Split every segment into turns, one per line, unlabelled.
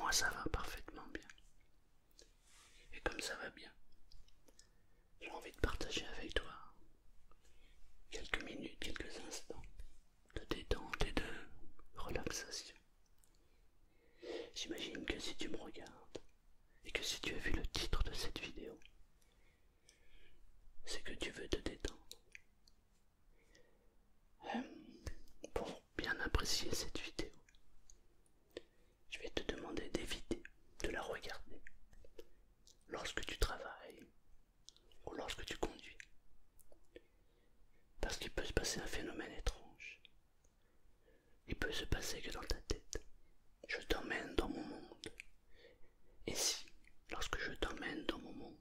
moi ça va parfaitement bien. Et comme ça va bien, j'ai envie de partager avec toi quelques minutes, quelques instants de détente et de relaxation. J'imagine que si tu me regardes et que si tu as vu le titre de cette vidéo, c'est que tu veux te détendre. Pour bien apprécier cette vidéo, je vais te demander d'éviter de la regarder lorsque tu travailles ou lorsque tu conduis. Parce qu'il peut se passer un phénomène étrange. Il peut se passer que dans ta tête, je t'emmène dans mon monde. Et si, lorsque je t'emmène dans mon monde,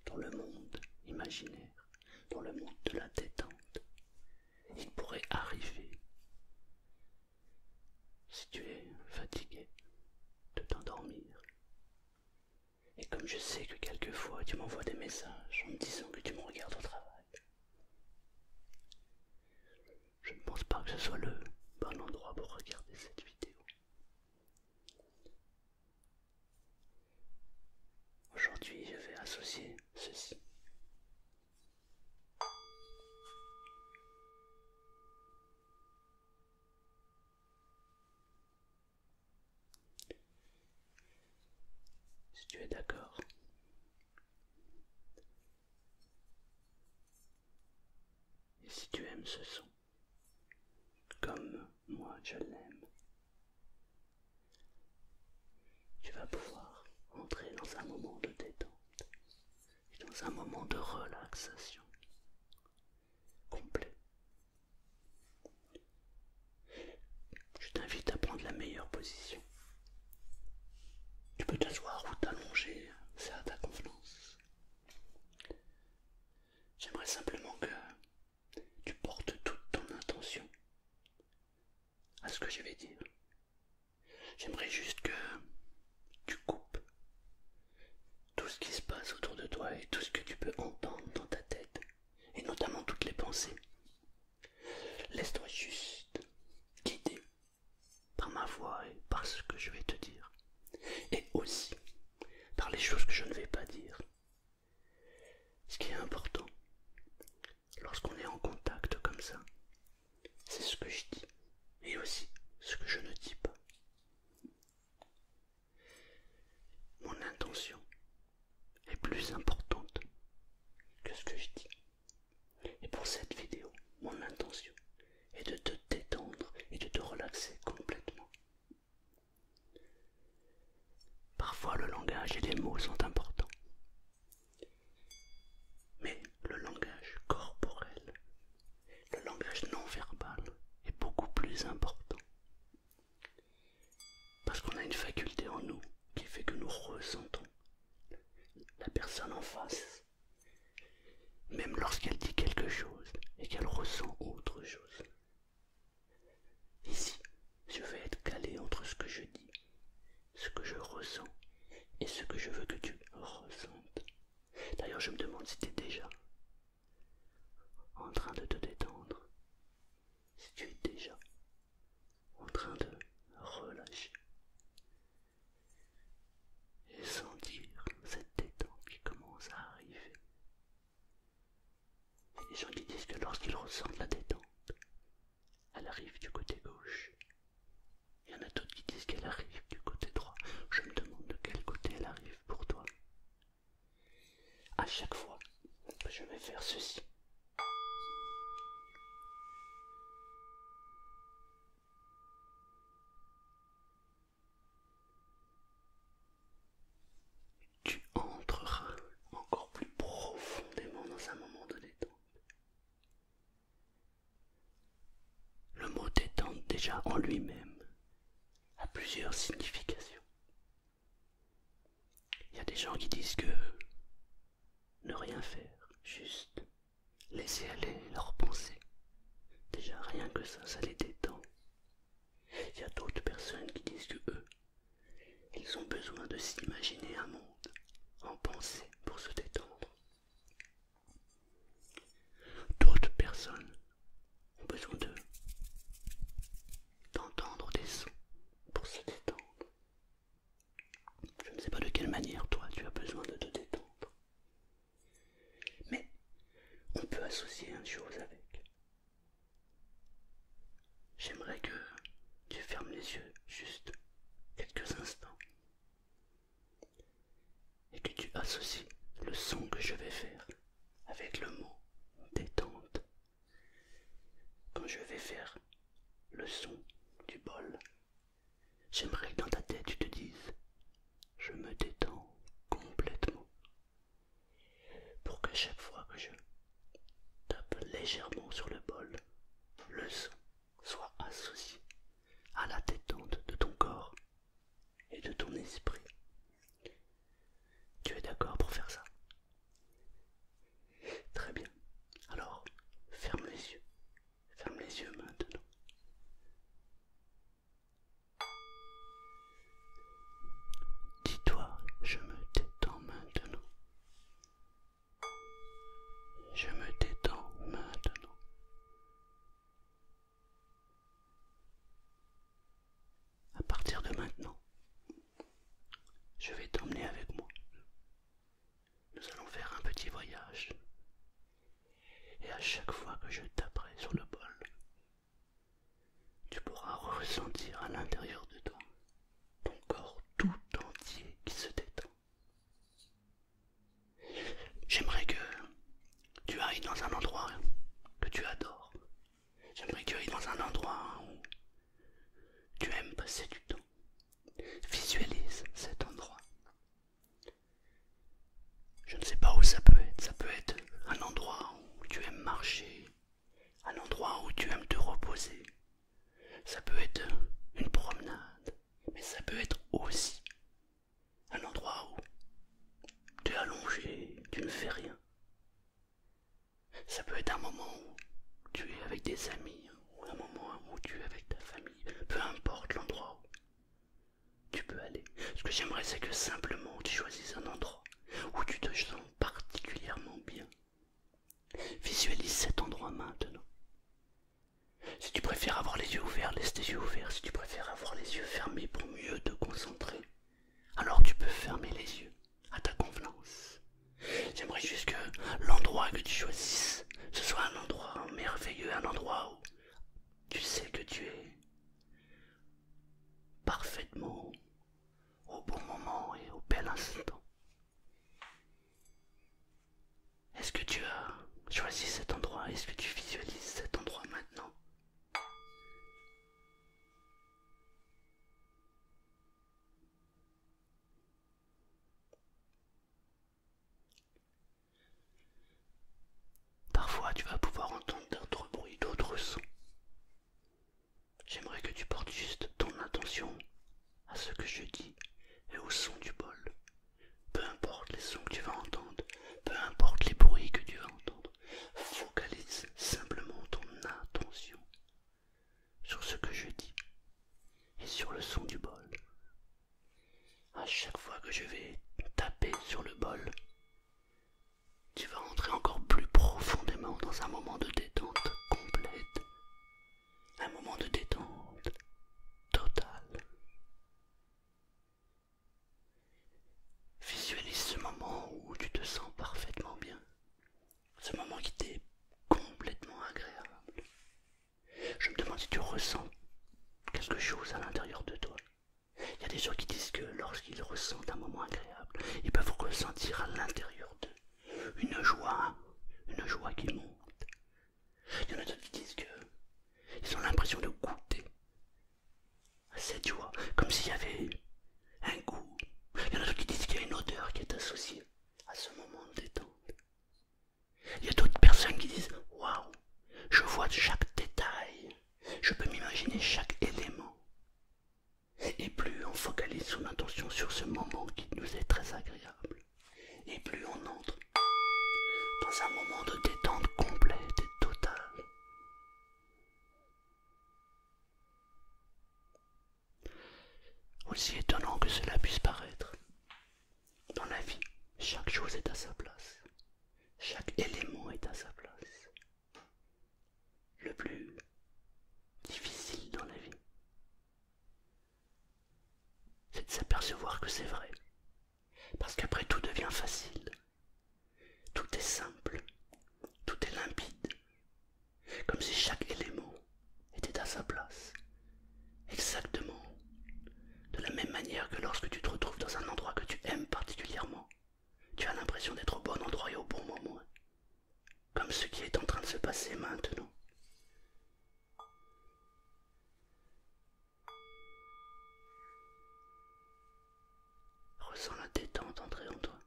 dans le monde imaginaire, dans le monde de la détente, il pourrait arriver, si tu es fatigué, de t'endormir. Et comme je sais que quelquefois tu m'envoies des messages en me disant que tu me regardes au travail, je ne pense pas que ce soit le bon endroit pour regarder cette vidéo. Aujourd'hui, je vais associer ceci. Si tu es d'accord, et si tu aimes ce son, comme moi je l'aime, tu vas pouvoir entrer dans un moment de détente et dans un moment de relaxation complet. Je t'invite à prendre la meilleure position. Tu peux t'asseoir ou t'allonger, c'est à ta convenance. J'aimerais simplement que tu portes toute ton attention à ce que je vais dire. J'aimerais juste que tu coupes tout ce qui se passe autour de toi et tout ce que tu peux entendre dans ta tête, et notamment toutes les pensées. Laisse-toi juste guider par ma voix et par ce que je vais te dire, et aussi par les choses que je ne vais pas dire. Ce qui est important, lorsqu'on est en contact comme ça, c'est ce que je dis, et aussi ce que je ne dis pas. Mon intention est plus importante que ce que je dis. Et pour cette vidéo, mon intention est de te détendre et de te relaxer complètement. Parfois le langage et les mots sont importants. Mais le langage corporel, le langage non verbal est beaucoup plus important. Parce qu'on a une faculté en nous qui fait que nous ressentons la personne en face, même lorsqu'elle dit quelque chose et qu'elle ressent autre chose. Ici, je vais être calé entre ce que je dis, ce que je ressens et ce que je veux que tu ressentes. D'ailleurs, je me demande si tu es déjà en train de te détendre, si tu es déjà en train de relâcher et sentir cette détente qui commence à arriver. Il y a des gens qui disent que lorsqu'ils ressentent la détente, elle arrive du côté gauche. Il y en a d'autres qui disent qu'elle arrive du côté droit. Je me demande de quel côté elle arrive pour toi. À chaque fois que je vais faire ceci, tu entreras encore plus profondément dans un moment de détente. Le mot détente déjà en lui-même a plusieurs significations. Il y a des gens qui disent que ne rien faire, juste laisser aller leurs pensées. Déjà rien que ça les détend. Il y a d'autres personnes qui disent que eux, ils ont besoin de s'imaginer un monde en pensée pour se détendre. D'autres personnes ont besoin d'entendre des sons pour se détendre. associer une chose avec. J'aimerais que tu fermes les yeux juste quelques instants et que tu associes le son que je vais faire avec le mot détente. Quand je vais faire le son du bol, j'aimerais que dans ta tête tu te dises je me détends complètement, pour que chaque fois que je tape légèrement sur le bol, le son soit associé à la détente de ton corps et de ton esprit. Tu es d'accord pour faire ça? Très bien. Alors, ferme les yeux. Ferme les yeux maintenant. Dis-toi, je me détends maintenant. Je me détends maintenant. À partir de maintenant, je vais t'emmener avec moi. Nous allons faire un petit voyage. Et à chaque fois que je taperai sur le bol, tu pourras ressentir à l'intérieur de toi ton corps tout entier qui se détend. J'aimerais que tu ailles dans un endroit que tu adores. J'aimerais que tu ailles dans un endroit où tu aimes passer du temps. Visualise cet endroit. Je ne sais pas où ça peut être. Ça peut être un endroit où tu aimes marcher, un endroit où tu aimes te reposer. Ça peut être une promenade, mais ça peut être aussi un endroit où tu es allongé, tu ne fais rien. Ça peut être un moment où tu es avec des amis, ou un moment où tu es avec ta famille. Peu importe l'endroit où tu peux aller. Ce que j'aimerais, c'est que simplement tu choisisses un endroit où tu te sens particulièrement bien. Visualise cet endroit maintenant. Si tu préfères avoir les yeux ouverts, laisse tes yeux ouverts. Si tu préfères avoir les yeux fermés pour mieux te concentrer, alors tu peux fermer les yeux à ta convenance. J'aimerais juste que l'endroit que tu choisisses, ce soit un endroit merveilleux, un endroit où tu sais que tu es parfaitement au bon moment et au bel instant. Est-ce que tu as choisi cet endroit? Est-ce que tu visualises cet endroit maintenant? Parfois tu vas pouvoir entendre d'autres bruits, d'autres sons. J'aimerais que tu portes juste ton attention à ce que je dis et au son du bol. Peu importe les sons que tu vas entendre, peu importe les bruits que tu vas entendre, focalise simplement ton attention sur ce que je dis et sur le son du bol. À chaque fois que je vais taper sur le bol, tu vas entrer encore plus profondément dans un moment de détente complète, un moment de détente totale. Visualise ce moment où tu te sens parfaitement bien, ce moment qui t'est complètement agréable. Je me demande si tu ressens quelque chose à l'intérieur de toi. Il y a des gens qui disent que lorsqu'ils ressentent un moment agréable, ils peuvent ressentir à l'intérieur d'eux une joie qui monte. Il y en a d'autres qui disent que ils ont l'impression de goûter à cette joie, comme s'il y avait un goût. Il y en a d'autres qui disent qu'il y a une odeur qui est associée à ce moment de détente. Il y a d'autres personnes qui disent waouh, je vois chaque détail, je peux m'imaginer chaque élément. Et plus on focalise son attention sur ce moment qui nous est très agréable, et plus on entre dans un moment de détente complète et totale. Aussi étonnant que cela puisse paraître, dans la vie, chaque chose est à sa place. Chaque élément est à sa place. Le plus difficile dans la vie, c'est de s'apercevoir que c'est vrai. Parce qu'après tout devient facile. Tout est simple. Tout est limpide. comme si chaque élément était à sa place, exactement de la même manière que lorsque tu te retrouves dans un endroit que tu aimes particulièrement, tu as l'impression d'être au bon endroit et au bon moment, comme ce qui est en train de se passer maintenant. Ressens la détente entrer en toi.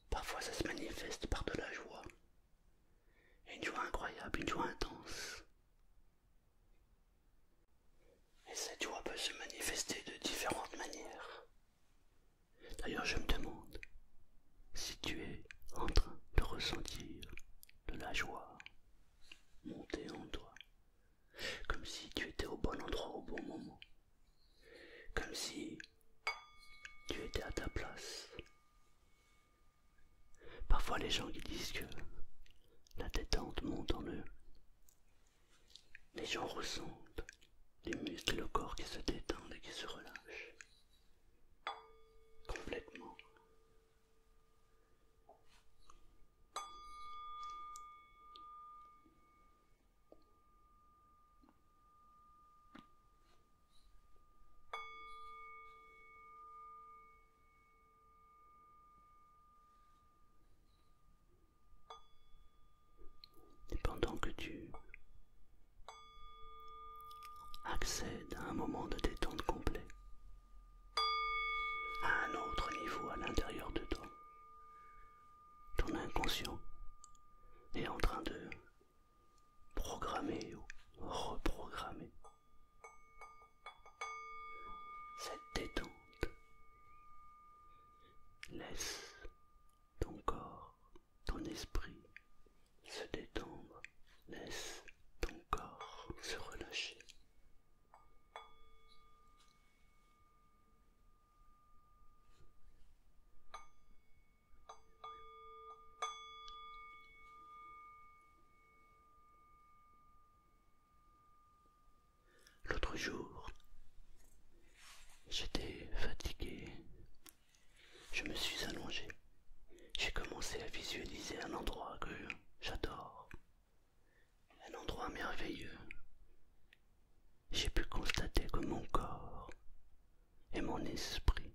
Parfois ça se manifeste par de la joie, une joie incroyable, une joie intense. Et cette joie peut se manifester de différentes manières. D'ailleurs, je me demande si tu es en train de ressentir de la joie monter en toi, comme si tu étais au bon endroit au bon moment, comme si tu étais à ta place. Parfois les gens qui disent que la détente monte en eux, les gens ressentent les muscles et le corps qui se détendent et qui se relâchent complètement. Et pendant que tu accèdes à un moment de détente complet, à un autre niveau à l'intérieur de toi, ton inconscient est en train de programmer ou reprogrammer cette détente. Laisse ton corps, ton esprit se détendre. Laisse ton corps se relâcher. L'autre jour, j'étais fatigué. Je me suis allongé. J'ai commencé à visualiser un endroit que j'adore. Un endroit merveilleux. J'ai pu constater que mon corps et mon esprit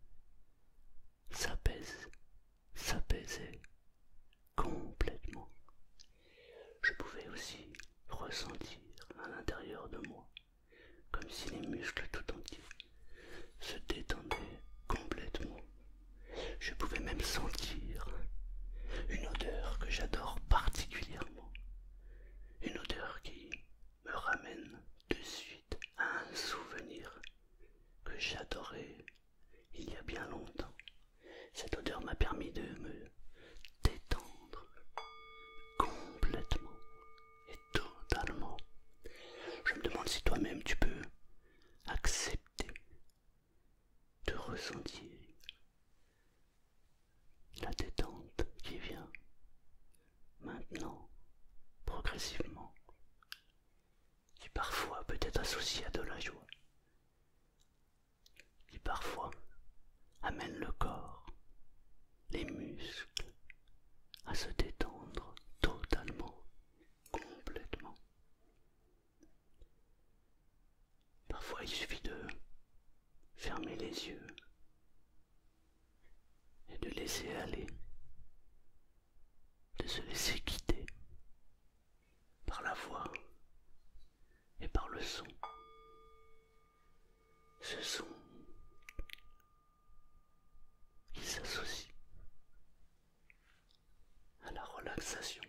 s'apaisaient complètement. Je pouvais aussi ressentir à l'intérieur de moi, comme si les muscles tout entiers se détendaient complètement. Je pouvais même sentir une odeur que j'adore particulièrement, une odeur qui me ramène de suite à un souvenir que j'adorais il y a bien longtemps. Cette odeur m'a permis de me détendre complètement et totalement. Je me demande si toi-même tu peux accepter de ressentir la détente qui vient maintenant, progressivement, qui parfois peut être associée à de la joie, qui parfois amène le corps, les muscles à se détendre totalement, complètement. Parfois il suffit de fermer les yeux et de laisser aller, de se laisser guider par la voix et par le son. Ce son qui s'associe à la relaxation.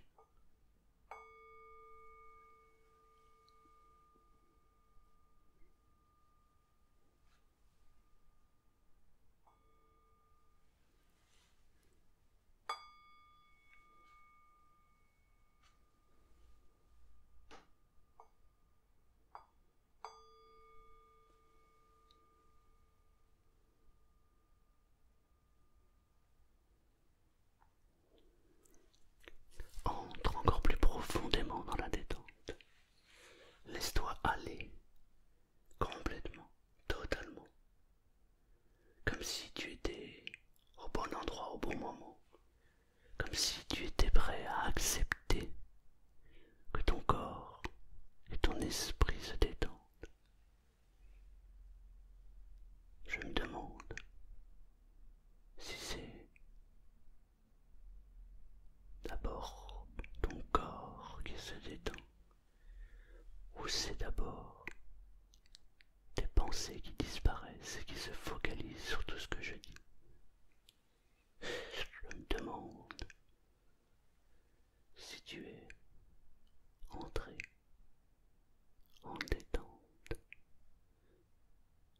Entre encore plus profondément dans la détente. Laisse-toi aller complètement, totalement. Comme si tu étais au bon endroit au bon moment. Comme si tu étais prêt à accepter esprit se détende. Je me demande si c'est d'abord ton corps qui se détend, ou c'est d'abord tes pensées qui disparaissent et qui se focalisent sur tout ce que je dis. Je me demande si tu es entré en détente.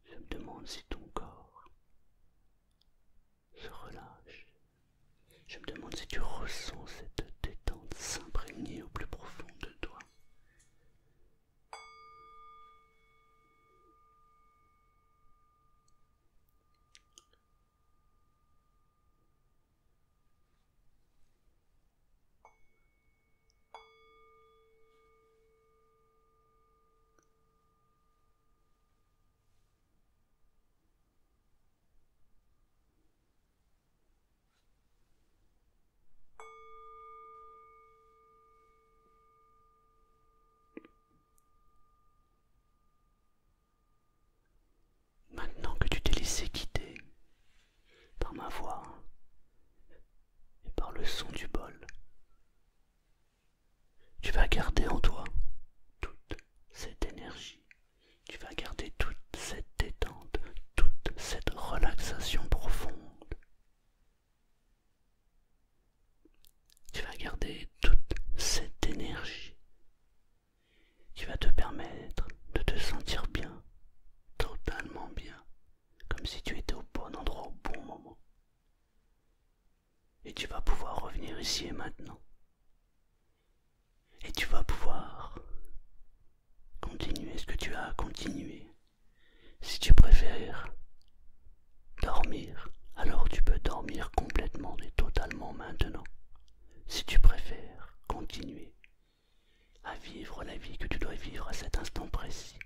Je me demande si ton corps se relâche. Je me demande si tu ressens cette détente s'imprégner au plus profond de toi. Maintenant que tu t'es laissé quitter par ma voix et par le son du bol, tu vas garder en toi toute cette énergie, tu vas garder toute cette détente, toute cette relaxation profonde. Tu vas garder toute cette énergie qui va te permettre de te sentir bien, totalement bien, comme si tu étais au bon endroit au bon moment. Et tu vas pouvoir revenir ici et maintenant. Et tu vas pouvoir continuer ce que tu as à continuer. Si tu préfères dormir, alors tu peux dormir complètement et totalement maintenant. Si tu préfères continuer à vivre la vie que tu dois vivre à cet instant précis,